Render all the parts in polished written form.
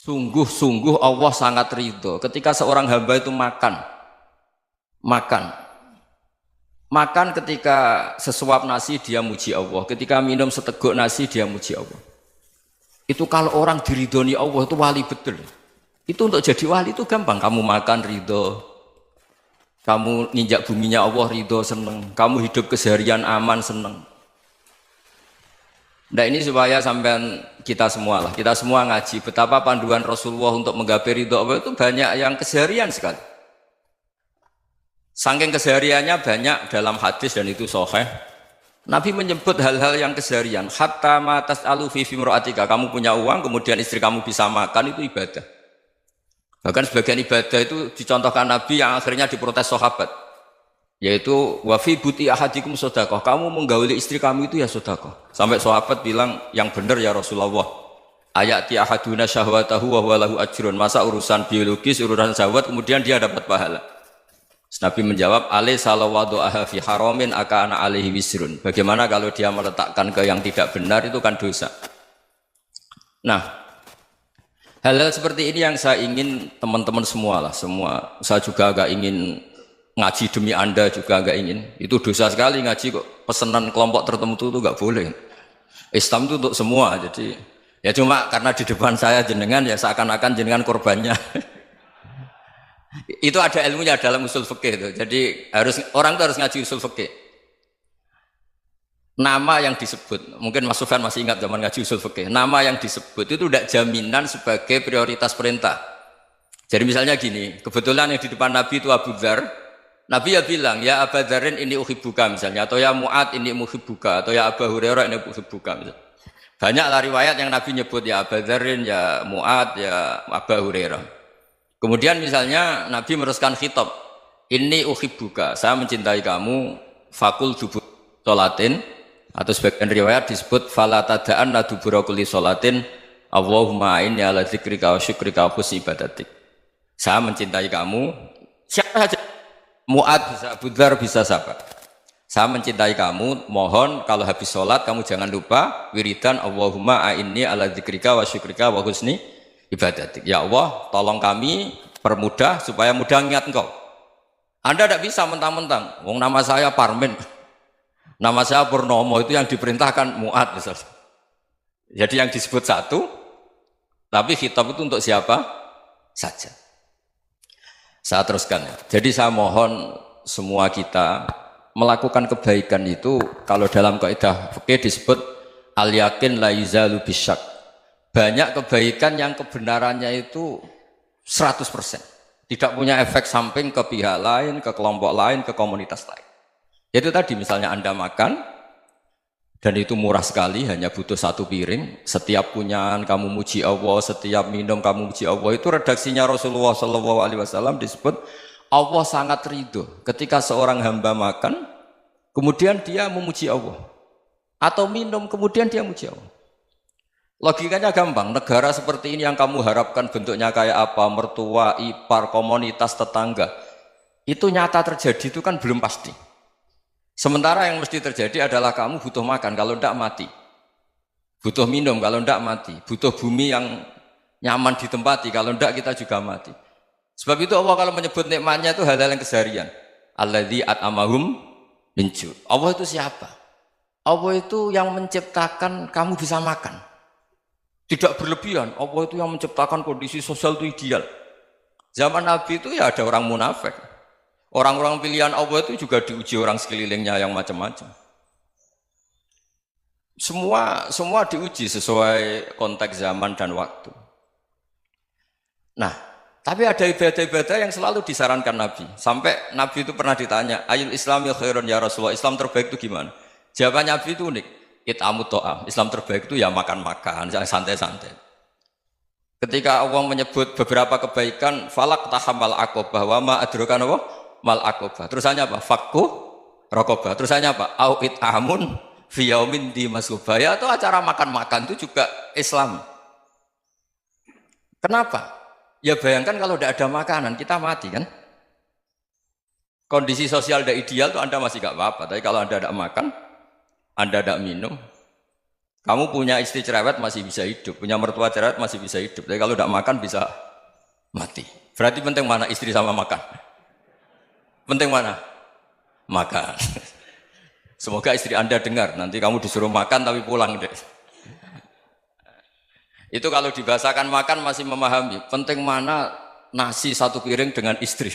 Sungguh-sungguh Allah sangat ridho ketika seorang hamba itu makan ketika sesuap nasi dia muji Allah, ketika minum seteguk nasi dia muji Allah. Itu kalau orang diridhoni Allah itu wali betul. Itu untuk jadi wali itu gampang, kamu makan ridho, kamu nginjak buminya Allah ridho seneng, kamu hidup keseharian aman seneng. Nah ini supaya sampean kita semua ngaji betapa panduan Rasulullah untuk menggapai ridho Allah itu banyak yang keseharian sekali. Saking kesehariannya banyak dalam hadis dan itu sahih. Nabi menyebut hal-hal yang keseharian. Hatta ma tas'alu fi fimra'atika, kamu punya uang kemudian istri kamu bisa makan itu ibadah. Bahkan sebagian ibadah itu dicontohkan Nabi yang akhirnya diprotes sahabat. Yaitu wa fi buti ahadikum sedekah, kamu menggauli istri kamu itu ya sedekah. Sampai sahabat bilang yang benar ya Rasulullah. Ayati ahaduna syahwatahu wa huwa lahu ajrun. Masa urusan biologis, urusan syahwat kemudian dia dapat pahala. Nabi menjawab, alaysa lawadu'aha fi haramin akana alaihi wisrun. Bagaimana kalau dia meletakkan ke yang tidak benar itu kan dosa. Nah, hal-hal seperti ini yang saya ingin teman-teman semua. Saya juga agak ingin ngaji demi Anda juga agak ingin. Itu dosa sekali ngaji kok pesanan kelompok tertentu itu enggak boleh. Islam itu untuk semua. Jadi ya cuma karena di depan saya jenengan ya seakan-akan jenengan korbannya. Itu ada ilmunya dalam usul fikih itu. Jadi orang itu harus ngaji usul fikih. Nama yang disebut, mungkin Mas Sufyan masih ingat zaman ngaji usul fikih. Nama yang disebut itu tidak jaminan sebagai prioritas perintah. Jadi misalnya gini, kebetulan yang di depan Nabi itu Abu Dzar. Nabi ya bilang, ya Aba Dzarin ini uhibbuka misalnya, atau ya Mu'ad ini uhibbuka, atau ya Aba Hurairah ini uhibbuka misalnya. Banyaklah riwayat yang Nabi nyebut ya Aba Dzarin, ya Mu'ad, ya Aba Hurairah. Kemudian misalnya Nabi meneruskan khitab, ini uhibbuka, saya mencintai kamu, fakul dubur sholatin, atau sebagian riwayat disebut fala tada'anna dubura kulli sholatin, Allahumma inni ala dzikrika wa syukrika wa husni ibadatik. Saya mencintai kamu, siapa saja. Mu'ad bisa, Abu Dzar bisa siapa? Saya mencintai kamu, mohon kalau habis sholat kamu jangan lupa wiridan Allahumma a'inni ala dzikrika wa syukrika wa husni ibadatik. Ya Allah, tolong kami permudah supaya mudah ingat engkau. Anda tidak bisa mentang-mentang, wong nama saya Parmin, nama saya Purnomo, itu yang diperintahkan Mu'ad misalnya. Jadi yang disebut satu, tapi khitab itu untuk siapa saja. Saya teruskan ya. Jadi saya mohon semua kita melakukan kebaikan itu kalau dalam kaidah fikih disebut al yakin la yuzalu bisyak. Banyak kebaikan yang kebenarannya itu 100%. Tidak punya efek samping ke pihak lain, ke kelompok lain, ke komunitas lain. Itu tadi misalnya Anda makan dan itu murah sekali, hanya butuh satu piring. Setiap punyaan kamu muji Allah, setiap minum kamu muji Allah. Itu redaksinya Rasulullah SAW disebut Allah sangat ridho ketika seorang hamba makan, kemudian dia memuji Allah, atau minum kemudian dia muji Allah. Logikanya gampang. Negara seperti ini yang kamu harapkan bentuknya kayak apa, mertua, ipar, komunitas, tetangga, itu nyata terjadi itu kan belum pasti. Sementara yang mesti terjadi adalah kamu butuh makan, kalau tidak mati. Butuh minum, kalau tidak mati. Butuh bumi yang nyaman ditempati, kalau tidak kita juga mati. Sebab itu Allah kalau menyebut nikmatnya itu hal-hal yang keseharian. Alladzi at'amahum min ju'. Allah itu siapa? Allah itu yang menciptakan kamu bisa makan. Tidak berlebihan. Allah itu yang menciptakan kondisi sosial itu ideal. Zaman Nabi itu ya ada orang munafik. Orang-orang pilihan Allah itu juga diuji orang sekelilingnya yang macam-macam. Semua diuji sesuai konteks zaman dan waktu. Nah, tapi ada ibadah-ibadah yang selalu disarankan Nabi. Sampai Nabi itu pernah ditanya, ayul islami khairun ya Rasulullah, Islam terbaik itu gimana? Jawaban Nabi itu unik. It'amu to'am. Islam terbaik itu ya makan-makan, santai-santai. Ketika Allah menyebut beberapa kebaikan, falak tahamal aqobah wa ma adrokan Allah mal aqobah. Terusannya apa? Fakku rokobah. Terusannya apa? Au it'amun fi yaumin di masubah. Ya itu acara makan-makan itu juga Islam. Kenapa? Ya bayangkan kalau tidak ada makanan kita mati kan? Kondisi sosial tidak ideal itu Anda masih gak apa-apa. Tapi kalau Anda tidak makan, Anda tidak minum, Kamu punya istri cerewet masih bisa hidup, punya mertua cerewet masih bisa hidup. Tapi kalau tidak makan bisa mati. Berarti penting mana istri sama makan? Penting mana? Makan. Semoga istri Anda dengar, nanti kamu disuruh makan tapi pulang deh. Itu kalau dibahasakan makan masih memahami. Penting mana nasi satu piring dengan istri.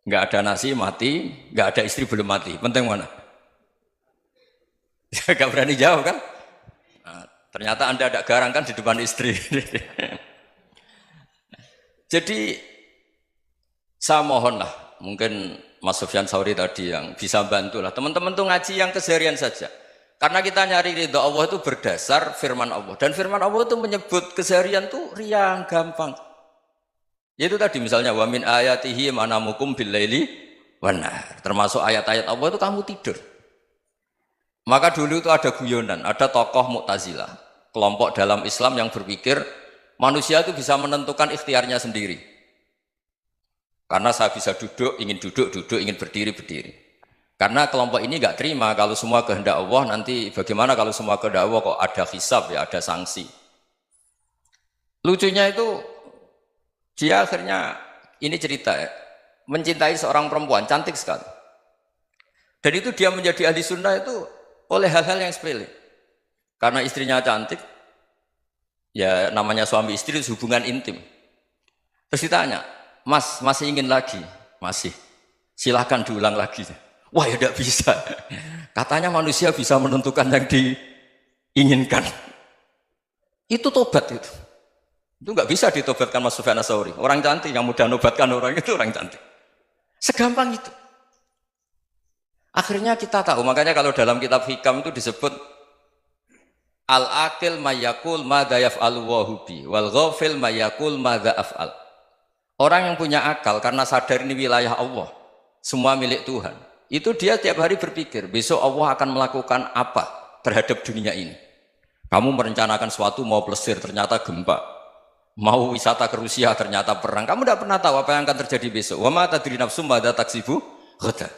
Nggak ada nasi mati, nggak ada istri belum mati. Penting mana? Gak berani jawab kan? Nah, ternyata Anda ada garang kan di depan istri. Jadi saya mohonlah, mungkin Mas Sufyan Sauri tadi yang bisa bantulah. Teman-teman tuh ngaji yang keseharian saja. Karena kita nyari ridha Allah itu berdasar firman Allah. Dan firman Allah itu menyebut keseharian tuh riang, gampang. Yaitu tadi misalnya wa min ayatihi manamukum bil laili wan nahar. Termasuk ayat-ayat Allah itu kamu tidur. Maka dulu itu ada guyonan, ada tokoh Mu'tazilah, kelompok dalam Islam yang berpikir manusia itu bisa menentukan ikhtiarnya sendiri. Karena saya bisa duduk, duduk, ingin berdiri, berdiri. Karena kelompok ini nggak terima kalau semua kehendak Allah, nanti bagaimana kalau semua kehendak Allah kok ada hisab ya, ada sanksi. Lucunya itu dia akhirnya, ini cerita ya, mencintai seorang perempuan, cantik sekali. Dan itu dia menjadi ahli sunnah itu oleh hal-hal yang sepele. Karena istrinya cantik, ya namanya suami istri itu hubungan intim. Terus ditanya, Mas, masih ingin lagi? Masih. Silahkan diulang lagi. Wah ya tidak bisa. Katanya manusia bisa menentukan yang diinginkan. Itu tobat itu. Itu nggak bisa ditobatkan Mas Sufyan Ats-Tsauri. Orang cantik yang mudah nobatkan orang itu orang cantik. Segampang itu. Akhirnya kita tahu, makanya kalau dalam kitab Hikam itu disebut al-aqil mayyakul madza yaf'alu wa hubi wal ghafil mayyakul madza af'al. Orang yang punya akal karena sadar ini wilayah Allah, semua milik Tuhan. Itu dia tiap hari berpikir, besok Allah akan melakukan apa terhadap dunia ini. Kamu merencanakan suatu mau plesir, ternyata gempa. Mau wisata ke Rusia, ternyata perang. Kamu tidak pernah tahu apa yang akan terjadi besok. Wa ma tadri nafsum madza taksibu ghadan.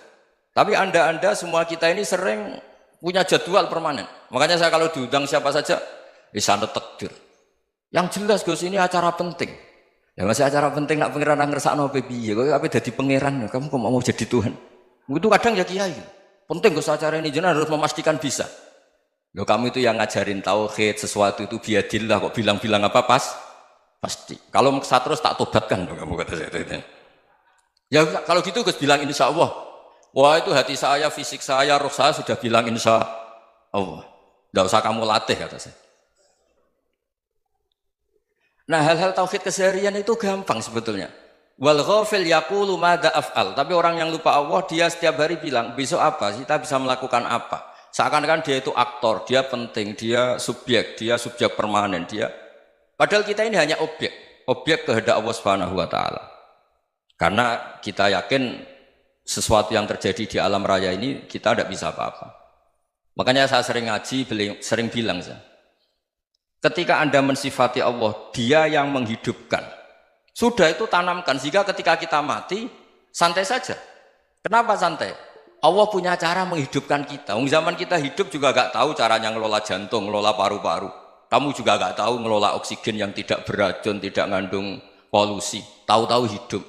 Tapi anda semua kita ini sering punya jadwal permanen. Makanya saya kalau diundang siapa saja, sana takdir. Yang jelas Gus ini acara penting. Ya masih acara penting nak pangeran ngersakno piye? Kok ape dadi pangeran? Kamu kok mau jadi Tuhan? Itu kadang ya kiai. Penting Gus acara ini jenengan harus memastikan bisa. Loh kamu itu yang ngajarin tauhid, sesuatu itu biadillah kok bilang-bilang apa pasti. Kalau maksa terus tak tobatkan kamu kata saya itu. Ya kalau gitu Gus bilang insya Allah. Wah itu hati saya, fisik saya, roh saya sudah bilang insya Allah. Tidak usah kamu latih kata saya. Nah hal-hal tauhid keseharian itu gampang sebetulnya. Wal ghafil yaqulu madza af'al. Tapi orang yang lupa Allah dia setiap hari bilang besok apa? Kita bisa melakukan apa? Seakan-akan dia itu aktor, dia penting, dia subjek permanen, dia. Padahal kita ini hanya objek kehendak Allah Subhanahu wa taala. Karena kita yakin sesuatu yang terjadi di alam raya ini kita tidak bisa apa-apa. Makanya saya sering ngaji, sering bilang saya, ketika Anda mensifati Allah, Dia yang menghidupkan. Sudah itu tanamkan sehingga ketika kita mati santai saja. Kenapa santai? Allah punya cara menghidupkan kita. Zaman kita hidup juga gak tahu caranya ngelola jantung, ngelola paru-paru. Kamu juga gak tahu ngelola oksigen yang tidak beracun, tidak mengandung polusi. Tahu-tahu hidup.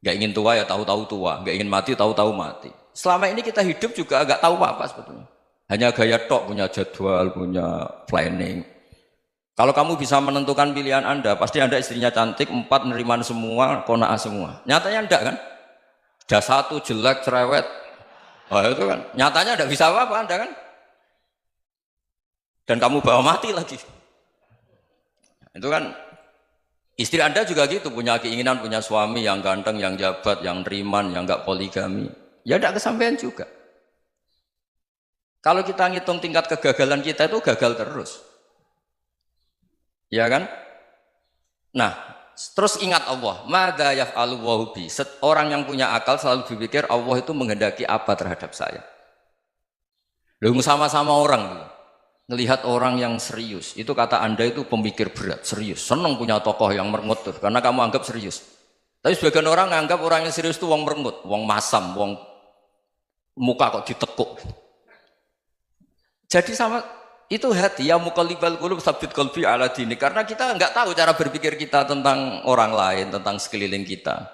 Gak ingin tua ya tahu-tahu tua, gak ingin mati tahu-tahu mati. Selama ini kita hidup juga gak tahu apa sebetulnya. Hanya gaya tok, punya jadwal, punya planning. Kalau kamu bisa menentukan pilihan Anda, pasti Anda istrinya cantik, 4 neriman semua, kona'ah semua. Nyatanya enggak kan? Ada 1 jelek, cerewet. Oh itu kan, nyatanya enggak bisa apa-apa Anda kan? Dan kamu bawa mati lagi. Itu kan. Istri Anda juga gitu, punya keinginan, punya suami yang ganteng, yang jabat, yang neriman, yang enggak poligami. Ya tidak kesampaian juga. Kalau kita ngitung tingkat kegagalan kita itu gagal terus. Ya kan? Nah, terus ingat Allah. Madza yaf'alu wa bi. Orang yang punya akal selalu berpikir Allah itu menghendaki apa terhadap saya. Lalu sama-sama orang ngelihat orang yang serius, itu kata Anda itu pemikir berat, serius, senang punya tokoh yang merengut tuh, karena kamu anggap serius. Tapi sebagian orang anggap orang yang serius itu wong merengut, wong masam, wong muka kok ditekuk. Jadi sama Itu hati ya muqallibal qulub tsabbit qalbi ala dini. Karena kita nggak tahu cara berpikir kita tentang orang lain, tentang sekeliling kita.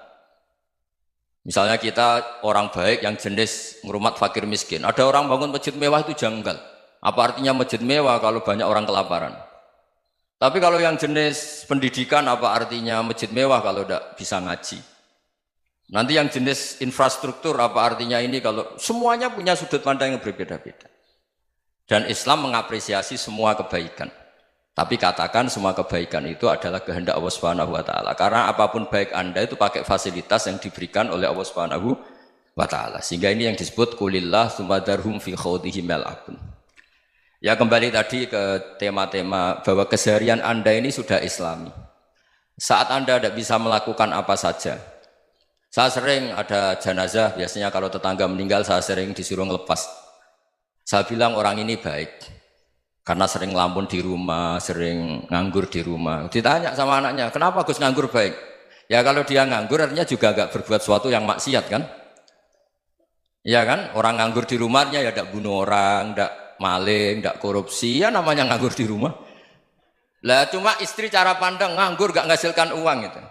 Misalnya kita orang baik yang jenis ngrumat fakir miskin. Ada orang bangun masjid mewah itu janggal. Apa artinya masjid mewah kalau banyak orang kelaparan? Tapi kalau yang jenis pendidikan apa artinya masjid mewah kalau tidak bisa ngaji? Nanti yang jenis infrastruktur apa artinya ini kalau semuanya punya sudut pandang yang berbeda-beda. Dan Islam mengapresiasi semua kebaikan. Tapi katakan semua kebaikan itu adalah kehendak Allah Subhanahu wa taala. Karena apapun baik Anda itu pakai fasilitas yang diberikan oleh Allah Subhanahu wa taala. Sehingga ini yang disebut qulillah tsumadarhum fi khawdihim yal'abun. Ya kembali tadi ke tema-tema bahwa keseharian Anda ini sudah Islami. Saat Anda tidak bisa melakukan apa saja. Saya sering ada jenazah, biasanya kalau tetangga meninggal saya sering disuruh ngelepas. Saya bilang orang ini baik karena sering ngelamun di rumah, sering nganggur di rumah. Ditanya sama anaknya, kenapa Gus nganggur baik? Ya kalau dia nganggur artinya juga agak berbuat sesuatu yang maksiat kan? Iya kan? Orang nganggur di rumahnya ya tidak bunuh orang, tidak maling, tidak korupsi, ya namanya nganggur di rumah. Lah cuma istri cara pandang nganggur gak menghasilkan uang itu.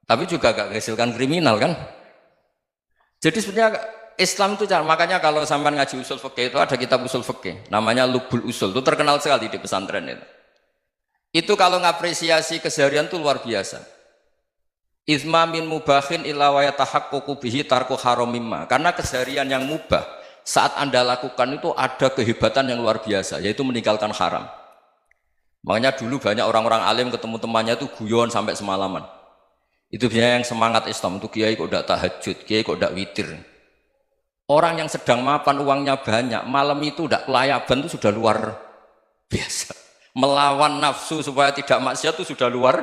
Tapi juga gak menghasilkan kriminal kan? Jadi sebenarnya Islam itu makanya kalau sampai ngaji usul fikih itu ada kitab usul fikih namanya Lubul Usul, itu terkenal sekali di pesantren itu. Itu kalau ngapresiasi keseharian itu luar biasa. Izma min mubahin illa wa yatahaqqaqu bihi tarku haramimma. Karena keseharian yang mubah saat Anda lakukan itu ada kehebatan yang luar biasa, yaitu meninggalkan haram. Makanya dulu banyak orang-orang alim ketemu temannya itu guyon sampai semalaman. Itu biasanya yang semangat Islam itu kiai kok tidak tahajud, kiai kok tidak witir. Orang yang sedang mapan uangnya banyak, malam itu tidak kelayaban itu sudah luar biasa. Melawan nafsu supaya tidak maksiat itu sudah luar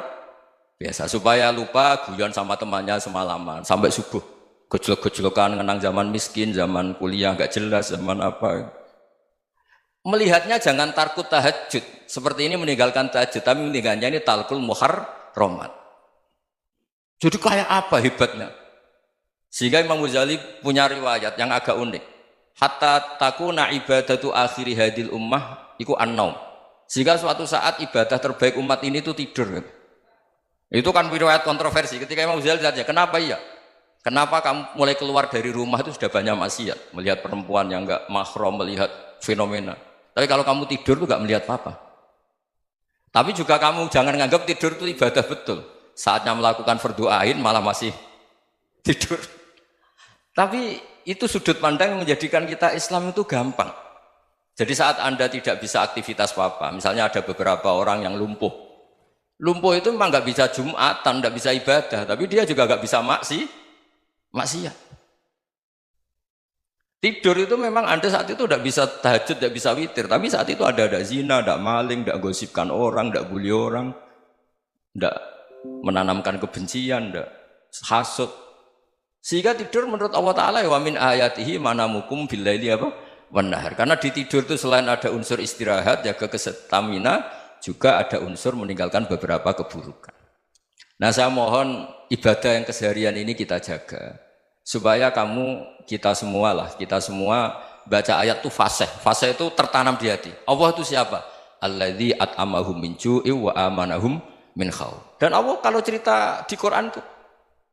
biasa. Supaya lupa guyon sama temannya semalaman sampai subuh. Gejlok-gejlokan ngenang zaman miskin, zaman kuliah nggak jelas, zaman apa. Melihatnya jangan tarkut tahajud. Seperti ini meninggalkan tahajud, tapi meninggalkannya ini talkul muharramat. Jadi kayak apa hebatnya? Sehingga Imam Ghazali punya riwayat yang agak unik. Hatta takuna ibadatu akhiri hadil ummah iku an-naum. Sehingga suatu saat ibadah terbaik umat ini itu tidur. Itu kan riwayat kontroversi. Ketika Imam Ghazali ditanya, kenapa iya? Kenapa kamu mulai keluar dari rumah itu sudah banyak maksiat? Melihat perempuan yang enggak mahram, melihat fenomena. Tapi kalau kamu tidur itu enggak melihat apa-apa. Tapi juga kamu jangan menganggap tidur itu ibadah betul. Saatnya melakukan fardhu ain malah masih tidur. Tapi itu sudut pandang yang menjadikan kita Islam itu gampang. Jadi saat Anda tidak bisa aktivitas apa-apa, misalnya ada beberapa orang yang lumpuh. Lumpuh itu memang nggak bisa Jumatan, nggak bisa ibadah, tapi dia juga nggak bisa maksiat. Tidur itu memang Anda saat itu tidak bisa tahajud, tidak bisa witir, tapi saat itu ada zina, ada maling, tidak gosipkan orang, tidak bully orang, tidak menanamkan kebencian, tidak hasud. Sehingga tidur menurut Allah Ta'ala wa min ayatihi manamukum billaili apa? Wan-nahar. Karena di tidur itu selain ada unsur istirahat, jaga kestamina, juga ada unsur meninggalkan beberapa keburukan. Nah saya mohon ibadah yang keseharian ini kita jaga. Supaya kita semua baca ayat itu fasih. Fasih itu tertanam di hati. Allah itu siapa? Alladzi at'amahum min ju'i wa amanahum min khauf. Dan Allah kalau cerita di Quran itu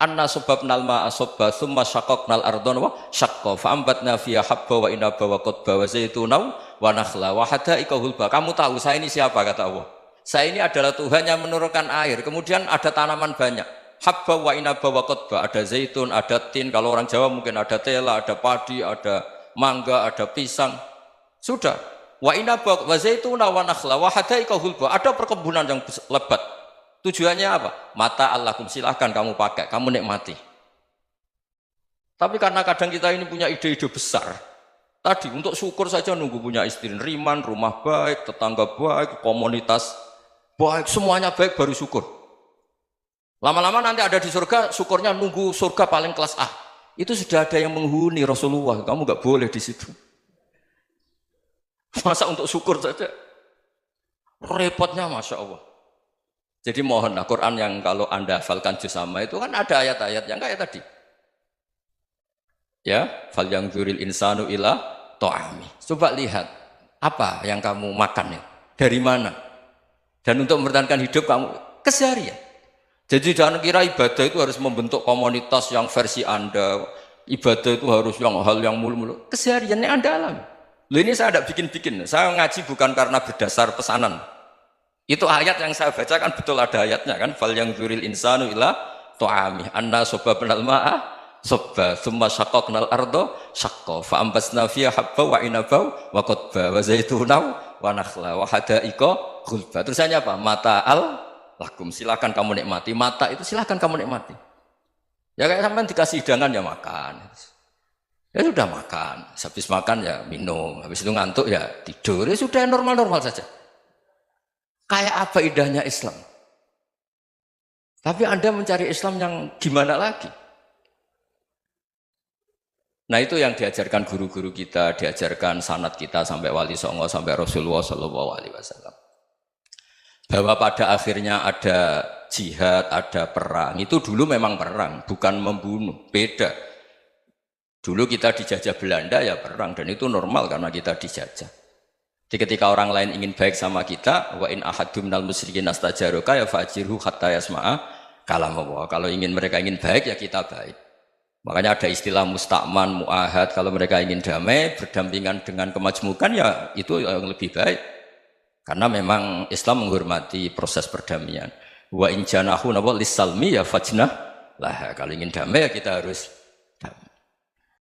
anna sababnal ma'a sabba thumma syaqaqnal ardha wa syaqqa fa ambatna fiha habba wa inaba wa qadba wa zaituna wa nakhla wa hadaika hulba. Kamu tahu saya ini siapa kata Allah? Saya ini adalah Tuhan yang menurunkan air, kemudian ada tanaman banyak. Habba wa inaba wa qadba, ada zaitun, ada tin, kalau orang Jawa mungkin ada tela, ada padi, ada mangga, ada pisang. Sudah. Wa inaba wa zaituna wa nakhla wa hadaika hulba. Ada perkebunan yang lebat. Tujuannya apa? Mata Allahkum, silahkan kamu pakai, kamu nikmati. Tapi karena kadang kita ini punya ide-ide besar. Tadi untuk syukur saja nunggu punya istri riman, rumah baik, tetangga baik, komunitas baik, semuanya baik baru syukur. Lama-lama nanti ada di surga, syukurnya nunggu surga paling kelas A. Itu sudah ada yang menghuni Rasulullah, kamu nggak boleh di situ. Masa untuk syukur saja? Repotnya Masya Allah. Jadi mohonlah Quran yang kalau Anda hafalkan juz amma itu kan ada ayat-ayat yang kayak tadi. Ya, fal yang dzuril insanu ila ta'ami. Coba lihat Apa yang kamu makan ya? Dari mana? Dan untuk mempertahankan hidup kamu keseharian. Jadi jangan kira ibadah itu harus membentuk komunitas yang versi Anda. Ibadah itu harus hal yang mulu-mulu. Kesehariannya Anda alami. Loh ini saya tidak bikin-bikin. Saya ngaji bukan karena berdasar pesanan. Itu ayat yang saya baca kan betul ada ayatnya kan. Fal yang dzuril insanu ila tu'ami anna soba penal ma'a soba thumma syaqaqnal ardo syaqqa fa ambasna fiha habba wa inaba wa qadba wa zaituna wa nakhla wa hadaika ghulba. Terusannya apa? Mata'al lakum, silakan kamu nikmati. Mata itu silakan kamu nikmati. Ya kayak sampean dikasih hidangan ya makan. Ya sudah makan, habis makan ya minum, habis itu ngantuk ya tidur. Ya sudah normal-normal saja. Kayak apa indahnya Islam? Tapi Anda mencari Islam yang gimana lagi? Nah itu yang diajarkan guru-guru kita, diajarkan sanad kita sampai Wali Songo, sampai Rasulullah SAW. Bahwa pada akhirnya ada jihad, ada perang. Itu dulu memang perang, bukan membunuh, beda. Dulu kita dijajah Belanda ya perang, dan itu normal karena kita dijajah. Jadi ketika orang lain ingin baik sama kita, wa in ahadum minal musyrikin astajaroka ya fajirhu hatta yasma'a kalam Allah. Kalau mereka ingin baik ya kita baik. Makanya ada istilah mustakman, mu'ahad. Kalau mereka ingin damai, berdampingan dengan kemajmukan ya itu yang lebih baik. Karena memang Islam menghormati proses perdamaian. Wa in janahu lis-salmi ya fajnah lah. Kalau ingin damai ya kita harus